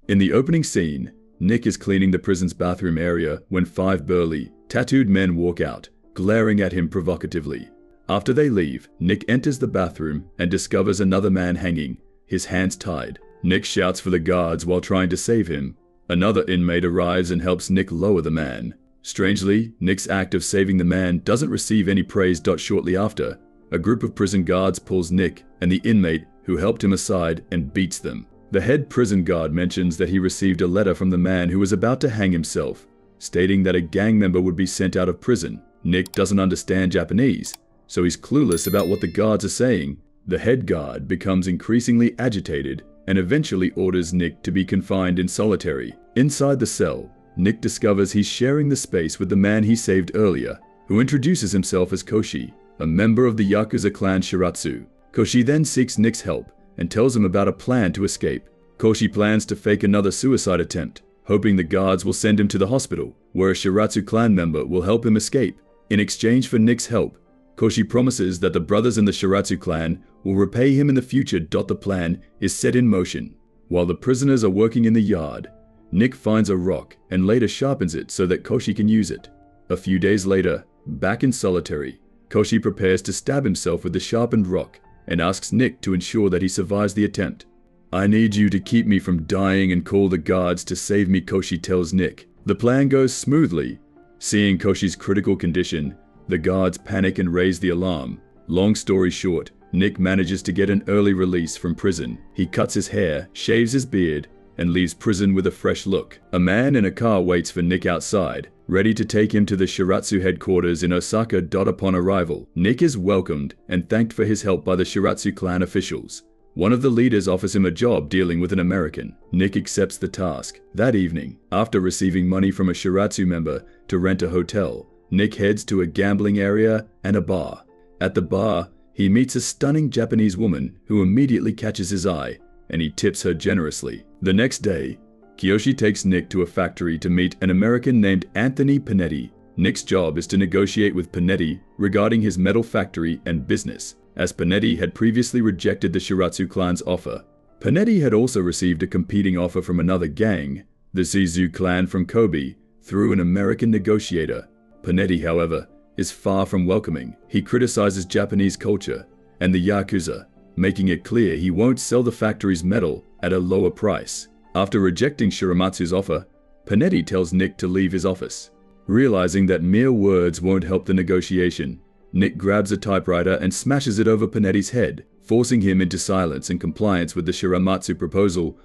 In the opening scene, Nick is cleaning the prison's bathroom area when 5 burly, tattooed men walk out, glaring at him provocatively. After they leave, Nick enters the bathroom and discovers another man hanging, his hands tied. Nick shouts for the guards while trying to save him. Another inmate arrives and helps Nick lower the man. Strangely, Nick's act of saving the man doesn't receive any praise. Shortly after, a group of prison guards pulls Nick and the inmate who helped him aside and beats them. The head prison guard mentions that he received a letter from the man who was about to hang himself, stating that a gang member would be sent out of prison. Nick doesn't understand Japanese, so he's clueless about what the guards are saying. The head guard becomes increasingly agitated and eventually orders Nick to be confined in solitary. Inside the cell, Nick discovers he's sharing the space with the man he saved earlier, who introduces himself as Koshi, a member of the Yakuza clan Shiratsu. Koshi then seeks Nick's help and tells him about a plan to escape. Koshi plans to fake another suicide attempt, hoping the guards will send him to the hospital, where a Shiratsu clan member will help him escape. In exchange for Nick's help, Koshi promises that the brothers in the Shiratsu clan will repay him in the future. The plan is set in motion. While the prisoners are working in the yard, Nick finds a rock and later sharpens it so that Koshi can use it. A few days later, back in solitary, Koshi prepares to stab himself with the sharpened rock and asks Nick to ensure that he survives the attempt. "I need you to keep me from dying and call the guards to save me," Koshi tells Nick. The plan goes smoothly. Seeing Koshi's critical condition, the guards panic and raise the alarm. Long story short, Nick manages to get an early release from prison. He cuts his hair, shaves his beard, and leaves prison with a fresh look. A man in a car waits for Nick outside, ready to take him to the Shiratsu headquarters in Osaka. Upon arrival, Nick is welcomed and thanked for his help by the Shiratsu clan officials. One of the leaders offers him a job dealing with an American. Nick accepts the task. That evening, after receiving money from a Shiratsu member to rent a hotel, Nick heads to a gambling area and a bar. At the bar, he meets a stunning Japanese woman who immediately catches his eye, and he tips her generously. The next day, Kiyoshi takes Nick to a factory to meet an American named Anthony Panetti. Nick's job is to negotiate with Panetti regarding his metal factory and business, as Panetti had previously rejected the Shiratsu clan's offer. Panetti had also received a competing offer from another gang, the Shizu clan from Kobe, through an American negotiator. Panetti, however, is far from welcoming. He criticizes Japanese culture and the Yakuza, making it clear he won't sell the factory's metal at a lower price. After rejecting Shiramatsu's offer, Panetti tells Nick to leave his office. Realizing that mere words won't help the negotiation, Nick grabs a typewriter and smashes it over Panetti's head, forcing him into silence and compliance with the Shiramatsu proposal.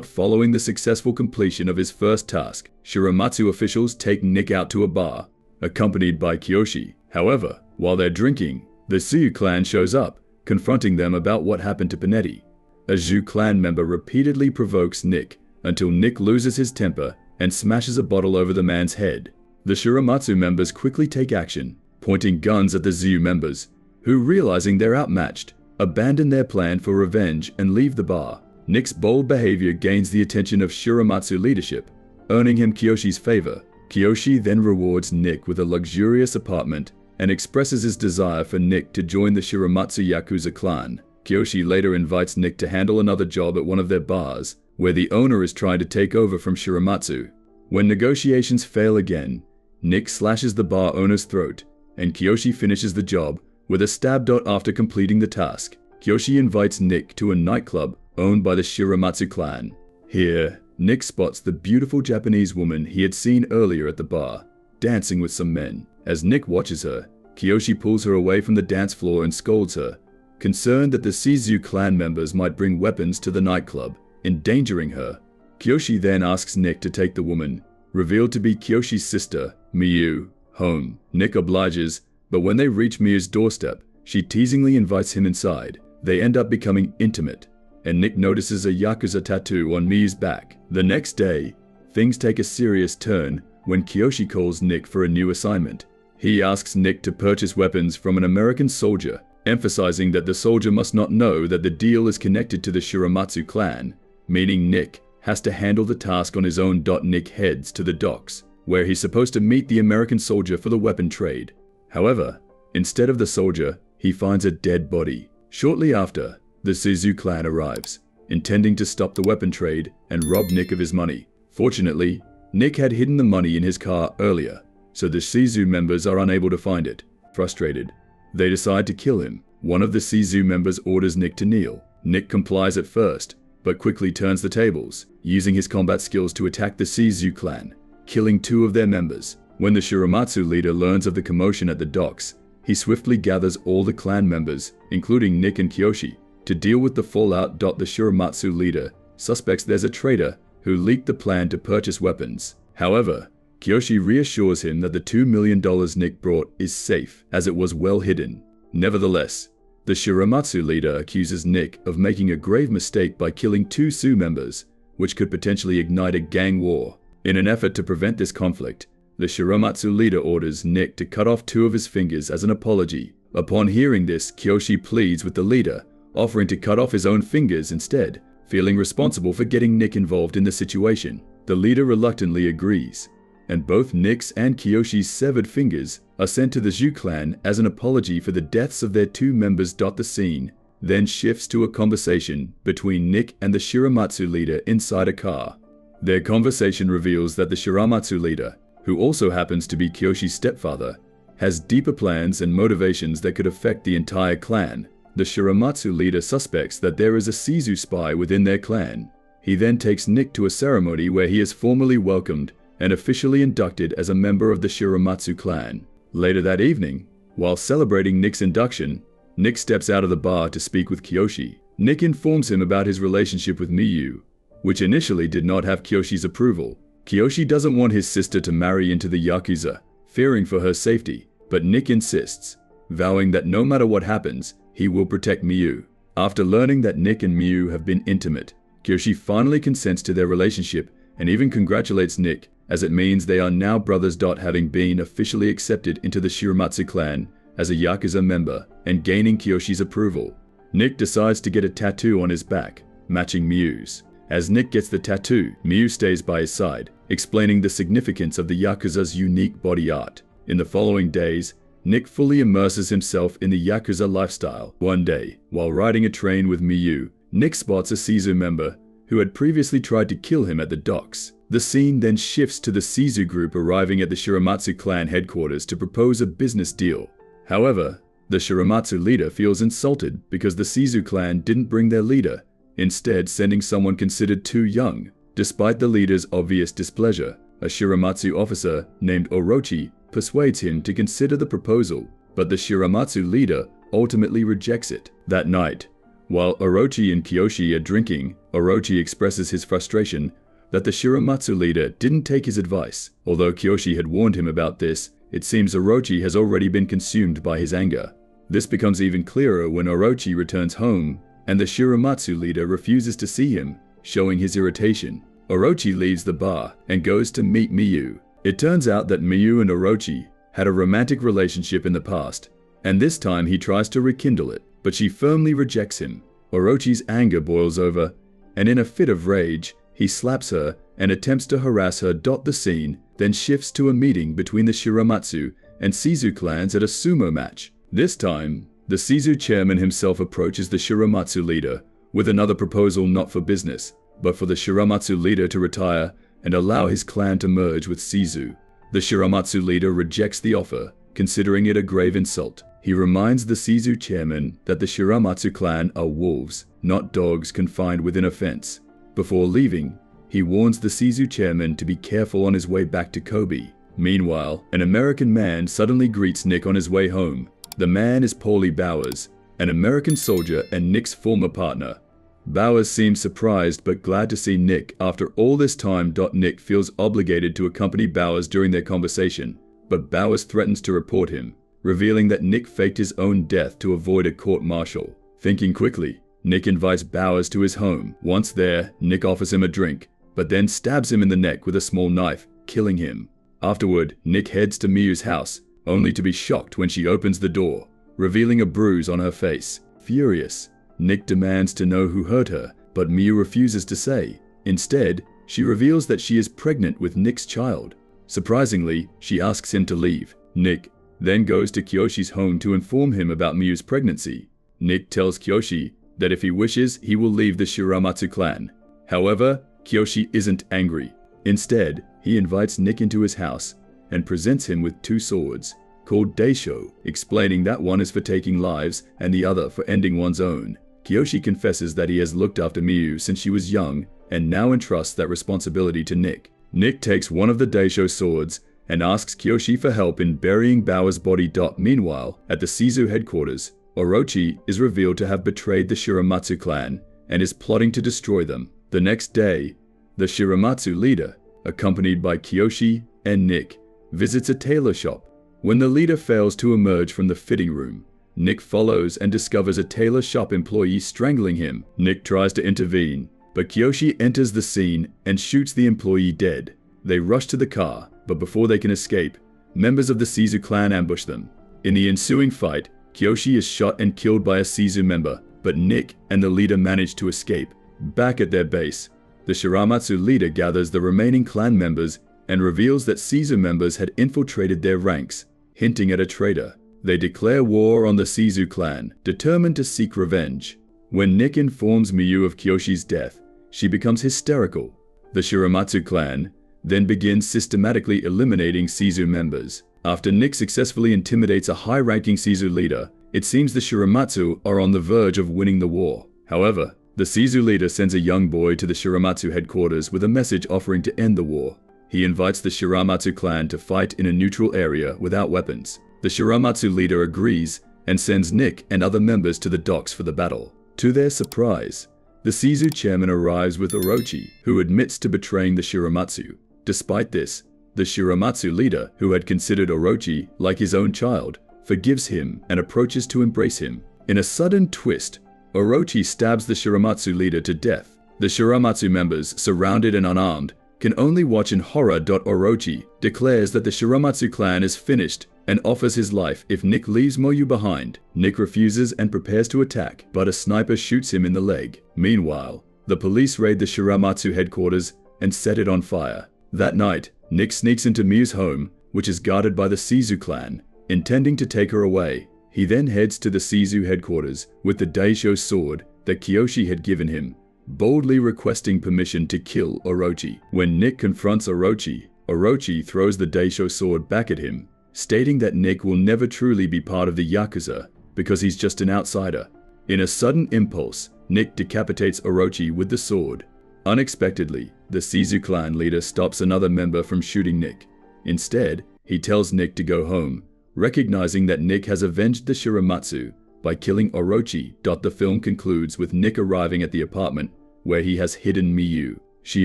Following the successful completion of his first task, Shiramatsu officials take Nick out to a bar, accompanied by Kiyoshi. However, while they're drinking, the Shizu clan shows up, confronting them about what happened to Panetti. A Shizu clan member repeatedly provokes Nick until Nick loses his temper and smashes a bottle over the man's head. The Shiramatsu members quickly take action, pointing guns at the Shizu members, who, realizing they're outmatched, abandon their plan for revenge and leave the bar. Nick's bold behavior gains the attention of Shiramatsu leadership, earning him Kiyoshi's favor. Kiyoshi then rewards Nick with a luxurious apartment and expresses his desire for Nick to join the Shiramatsu Yakuza clan. Kiyoshi later invites Nick to handle another job at one of their bars, where the owner is trying to take over from Shiramatsu. When negotiations fail again, Nick slashes the bar owner's throat, and Kiyoshi finishes the job with a stab. After completing the task, Kiyoshi invites Nick to a nightclub owned by the Shiramatsu clan. Here, Nick spots the beautiful Japanese woman he had seen earlier at the bar, dancing with some men. As Nick watches her, Kiyoshi pulls her away from the dance floor and scolds her, concerned that the Shizu clan members might bring weapons to the nightclub, endangering her. Kiyoshi then asks Nick to take the woman, revealed to be Kiyoshi's sister, Miyu, home. Nick obliges, but when they reach Miyu's doorstep, she teasingly invites him inside. They end up becoming intimate, and Nick notices a Yakuza tattoo on Miyu's back. The next day, things take a serious turn when Kiyoshi calls Nick for a new assignment. He asks Nick to purchase weapons from an American soldier, emphasizing that the soldier must not know that the deal is connected to the Shiramatsu clan, meaning Nick has to handle the task on his own. Nick heads to the docks, where he's supposed to meet the American soldier for the weapon trade. However, instead of the soldier, he finds a dead body. Shortly after, the Shizu clan arrives. intending to stop the weapon trade and rob Nick of his money. Fortunately, Nick had hidden the money in his car earlier, so the Sisu members are unable to find it. Frustrated, they decide to kill him. One of the Sisu members orders Nick to kneel. Nick complies at first, but quickly turns the tables, using his combat skills to attack the Sisu clan, killing 2 of their members. When the Shiramatsu leader learns of the commotion at the docks, he swiftly gathers all the clan members, including Nick and Kiyoshi, to deal with the fallout. The Shiramatsu leader suspects there's a traitor who leaked the plan to purchase weapons. However, Kiyoshi reassures him that the $2 million Nick brought is safe, as it was well hidden. Nevertheless, the Shiramatsu leader accuses Nick of making a grave mistake by killing 2 Sioux members, which could potentially ignite a gang war. In an effort to prevent this conflict, the Shiramatsu leader orders Nick to cut off 2 of his fingers as an apology. Upon hearing this, Kiyoshi pleads with the leader, offering to cut off his own fingers instead, feeling responsible for getting Nick involved in the situation. The leader reluctantly agrees, and both Nick's and Kiyoshi's severed fingers are sent to the Zhu clan as an apology for the deaths of their 2 members. The scene then shifts to a conversation between Nick and the Shiramatsu leader inside a car. Their conversation reveals that the Shiramatsu leader, who also happens to be Kiyoshi's stepfather, has deeper plans and motivations that could affect the entire clan. The Shiramatsu leader suspects that there is a Sisu spy within their clan. He then takes Nick to a ceremony where he is formally welcomed and officially inducted as a member of the Shiramatsu clan. Later that evening, while celebrating Nick's induction, Nick steps out of the bar to speak with Kiyoshi. Nick informs him about his relationship with Miyu, which initially did not have Kiyoshi's approval. Kiyoshi doesn't want his sister to marry into the Yakuza, fearing for her safety, but Nick insists, vowing that no matter what happens, he will protect Miyu. After learning that Nick and Miyu have been intimate, Kiyoshi finally consents to their relationship and even congratulates Nick, as it means they are now brothers. Having been officially accepted into the Shiramatsu clan as a Yakuza member and gaining Kiyoshi's approval, Nick decides to get a tattoo on his back, matching Miyu's. As Nick gets the tattoo, Miyu stays by his side, explaining the significance of the Yakuza's unique body art. In the following days, Nick fully immerses himself in the Yakuza lifestyle. One day, while riding a train with Miyu, Nick spots a Sisu member who had previously tried to kill him at the docks. The scene then shifts to the Sisu group arriving at the Shiramatsu clan headquarters to propose a business deal. However, the Shiramatsu leader feels insulted because the Sisu clan didn't bring their leader, instead sending someone considered too young. Despite the leader's obvious displeasure, a Shiramatsu officer named Orochi persuades him to consider the proposal, but the Shiramatsu leader ultimately rejects it. That night, while Orochi and Kiyoshi are drinking, Orochi expresses his frustration that the Shiramatsu leader didn't take his advice. Although Kiyoshi had warned him about this, it seems Orochi has already been consumed by his anger. This becomes even clearer when Orochi returns home and the Shiramatsu leader refuses to see him, showing his irritation. Orochi leaves the bar and goes to meet Miyu. It turns out that Miyu and Orochi had a romantic relationship in the past, and this time he tries to rekindle it, but she firmly rejects him. Orochi's anger boils over, and in a fit of rage, he slaps her and attempts to harass her. The scene then shifts to a meeting between the Shiramatsu and Sisu clans at a sumo match. This time, the Sisu chairman himself approaches the Shiramatsu leader with another proposal not for business, but for the Shiramatsu leader to retire and allow his clan to merge with Sisu. The Shiramatsu leader rejects the offer, considering it a grave insult. He reminds the Sisu chairman that the Shiramatsu clan are wolves, not dogs confined within a fence. Before leaving, he warns the Sisu chairman to be careful on his way back to Kobe. Meanwhile, an American man suddenly greets Nick on his way home. The man is Paulie Bowers, an American soldier and Nick's former partner. Bowers seems surprised but glad to see Nick after all this time. Nick feels obligated to accompany Bowers during their conversation, but Bowers threatens to report him, revealing that Nick faked his own death to avoid a court-martial. Thinking quickly, Nick invites Bowers to his home. Once there, Nick offers him a drink, but then stabs him in the neck with a small knife, killing him. Afterward, Nick heads to Miyu's house, only to be shocked when she opens the door, revealing a bruise on her face. Furious, Nick demands to know who hurt her, but Miyu refuses to say. Instead, she reveals that she is pregnant with Nick's child. Surprisingly, she asks him to leave. Nick then goes to Kiyoshi's home to inform him about Miyu's pregnancy. Nick tells Kiyoshi that if he wishes, he will leave the Shiramatsu clan. However, Kiyoshi isn't angry. Instead, he invites Nick into his house and presents him with two swords, called Daisho, explaining that one is for taking lives and the other for ending one's own. Kiyoshi confesses that he has looked after Miyu since she was young and now entrusts that responsibility to Nick. Nick takes one of the Daisho swords and asks Kiyoshi for help in burying Bauer's body. Meanwhile, at the Shizu headquarters, Orochi is revealed to have betrayed the Shiramatsu clan and is plotting to destroy them. The next day, the Shiramatsu leader, accompanied by Kiyoshi and Nick, visits a tailor shop. When the leader fails to emerge from the fitting room, Nick follows and discovers a tailor shop employee strangling him. Nick tries to intervene, but Kiyoshi enters the scene and shoots the employee dead. They rush to the car, but before they can escape, members of the Shizu clan ambush them. In the ensuing fight, Kiyoshi is shot and killed by a Shizu member, but Nick and the leader manage to escape. Back at their base, the Shiramatsu leader gathers the remaining clan members and reveals that Shizu members had infiltrated their ranks, hinting at a traitor. They declare war on the Shizu clan, determined to seek revenge. When Nick informs Miyu of Kiyoshi's death, she becomes hysterical. The Shiramatsu clan then begins systematically eliminating Shizu members. After Nick successfully intimidates a high-ranking Shizu leader, it seems the Shiramatsu are on the verge of winning the war. However, the Shizu leader sends a young boy to the Shiramatsu headquarters with a message offering to end the war. He invites the Shiramatsu clan to fight in a neutral area without weapons. The Shiramatsu leader agrees and sends Nick and other members to the docks for the battle. To their surprise, the Shizu chairman arrives with Orochi, who admits to betraying the Shiramatsu. Despite this, the Shiramatsu leader, who had considered Orochi like his own child, forgives him and approaches to embrace him. In a sudden twist, Orochi stabs the Shiramatsu leader to death. The Shiramatsu members, surrounded and unarmed, can only watch in horror. Orochi declares that the Shiramatsu clan is finished and offers his life if Nick leaves Miyu behind. Nick refuses and prepares to attack, but a sniper shoots him in the leg. Meanwhile, the police raid the Shiramatsu headquarters and set it on fire. That night, Nick sneaks into Miyu's home, which is guarded by the Shizu clan, intending to take her away. He then heads to the Shizu headquarters with the Daisho sword that Kiyoshi had given him, boldly requesting permission to kill Orochi. When Nick confronts Orochi, Orochi throws the Daisho sword back at him, stating that Nick will never truly be part of the Yakuza because he's just an outsider. In a sudden impulse, Nick decapitates Orochi with the sword. Unexpectedly, the Shizu clan leader stops another member from shooting Nick. Instead, he tells Nick to go home, recognizing that Nick has avenged the Shiramatsu by killing Orochi. The film concludes with Nick arriving at the apartment where he has hidden Miyu. She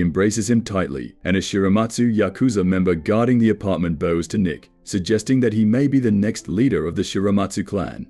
embraces him tightly, and a Shiramatsu Yakuza member guarding the apartment bows to Nick, suggesting that he may be the next leader of the Shiramatsu clan.